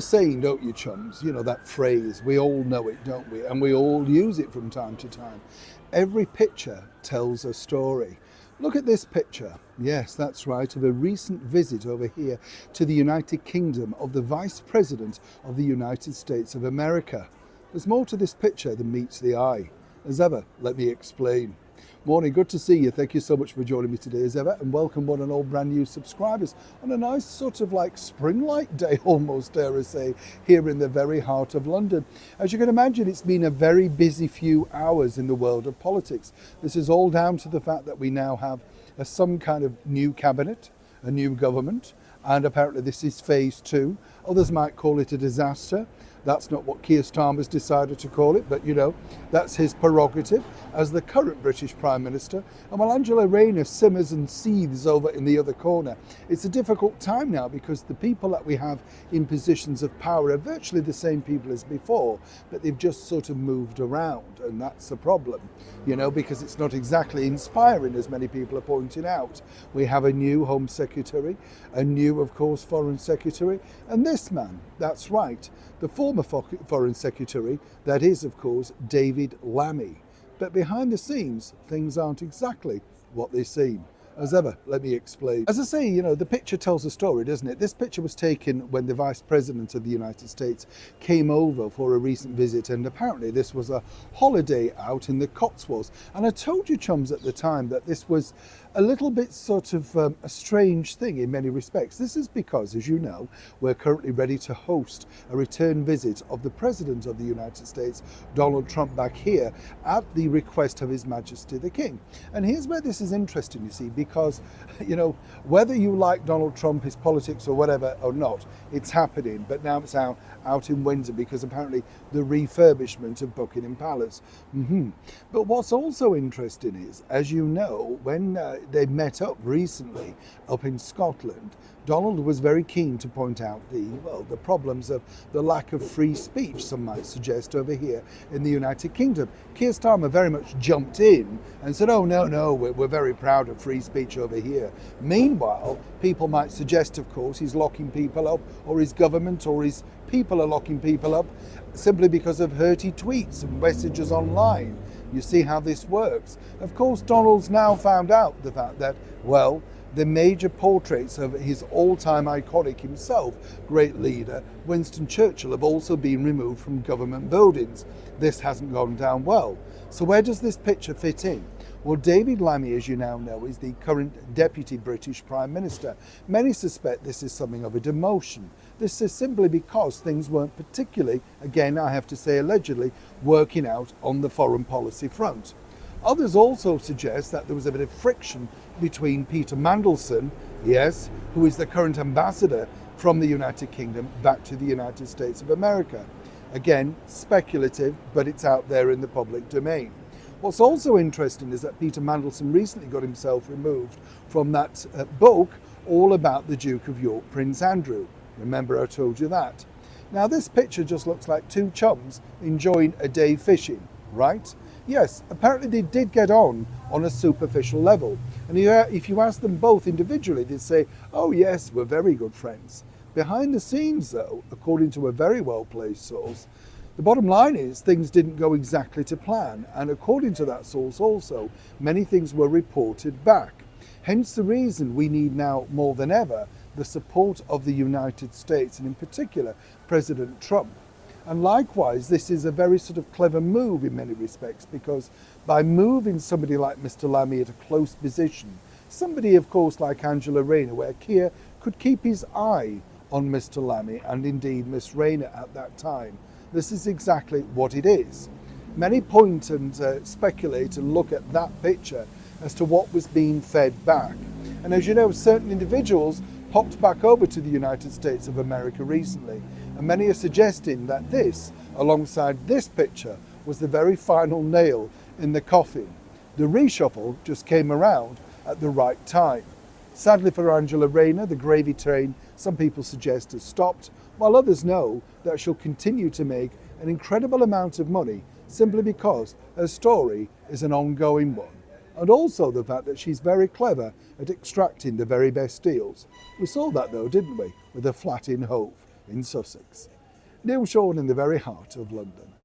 the saying, don't you, chums? You know, that phrase, we all know it, don't we? And we all use it from time to time. Every picture tells a story. Look at this picture. Yes, that's right, of a recent visit over here to the United Kingdom of the Vice President of the United States of America. There's more to this picture than meets the eye. As ever, let me explain. Morning, good to see you. Thank you so much for joining me today as ever, and welcome one and all brand new subscribers on a nice sort of like spring-like day almost, dare I say, here in the very heart of London. As you can imagine, it's been a very busy few hours in the world of politics. This is all down to the fact that we now have some kind of new cabinet, a new government, and apparently this is phase 2. Others might call it a disaster. That's not what Keir Starmer's decided to call it, but you know, that's his prerogative as the current British Prime Minister. And while Angela Rayner simmers and seethes over in the other corner, it's a difficult time now because the people that we have in positions of power are virtually the same people as before, but they've just sort of moved around, and that's a problem, you know, because it's not exactly inspiring, as many people are pointing out. We have a new Home Secretary, a new, of course, Foreign Secretary, and this man, that's right, the former Foreign Secretary, that is, of course, David Lammy. But behind the scenes, things aren't exactly what they seem. As ever, let me explain. As I say, you know, the picture tells a story, doesn't it? This picture was taken when the Vice President of the United States came over for a recent visit, and apparently this was a holiday out in the Cotswolds. And I told you, chums, at the time that this was a little bit sort of a strange thing in many respects. This is because, as you know, we're currently ready to host a return visit of the President of the United States, Donald Trump, back here at the request of His Majesty the King. And here's where this is interesting, you see, because, you know, whether you like Donald Trump, his politics or whatever or not, it's happening. But now it's out in Windsor because apparently the refurbishment of Buckingham Palace. But what's also interesting is, as you know, when they met up recently up in Scotland, Donald was very keen to point out the problems of the lack of free speech, some might suggest, over here in the United Kingdom. Keir Starmer very much jumped in and said, oh, no, we're very proud of free speech over here. Meanwhile, people might suggest, of course, he's locking people up, or his government or his people are locking people up simply because of hurty tweets and messages online. You see how this works. Of course, Donald's now found out the fact that, well, the major portraits of his all-time iconic himself, great leader, Winston Churchill, have also been removed from government buildings. This hasn't gone down well. So where does this picture fit in? Well, David Lammy, as you now know, is the current Deputy British Prime Minister. Many suspect this is something of a demotion. This is simply because things weren't particularly, again, I have to say allegedly, working out on the foreign policy front. Others also suggest that there was a bit of friction between Peter Mandelson, yes, who is the current ambassador from the United Kingdom back to the United States of America. Again, speculative, but it's out there in the public domain. What's also interesting is that Peter Mandelson recently got himself removed from that book all about the Duke of York, Prince Andrew. Remember I told you that. Now this picture just looks like two chums enjoying a day fishing, right? Yes, apparently they did get on a superficial level. And if you ask them both individually, they'd say, oh yes, we're very good friends. Behind the scenes though, according to a very well-placed source, the bottom line is things didn't go exactly to plan. And according to that source also, many things were reported back. Hence the reason we need now more than ever the support of the United States, and in particular, President Trump. And likewise, this is a very sort of clever move in many respects, because by moving somebody like Mr. Lammy at a close position, somebody, of course, like Angela Rayner, where Keir could keep his eye on Mr. Lammy and indeed Miss Rayner at that time, this is exactly what it is. Many point and speculate and look at that picture as to what was being fed back. And as you know, certain individuals popped back over to the United States of America recently, and many are suggesting that this, alongside this picture, was the very final nail in the coffin. The reshuffle just came around at the right time. Sadly for Angela Rayner, the gravy train, some people suggest, has stopped, while others know that she'll continue to make an incredible amount of money simply because her story is an ongoing one. And also the fact that she's very clever at extracting the very best deals. We saw that though, didn't we, with a flat in Hove. in Sussex. Neil Shorn in the very heart of London.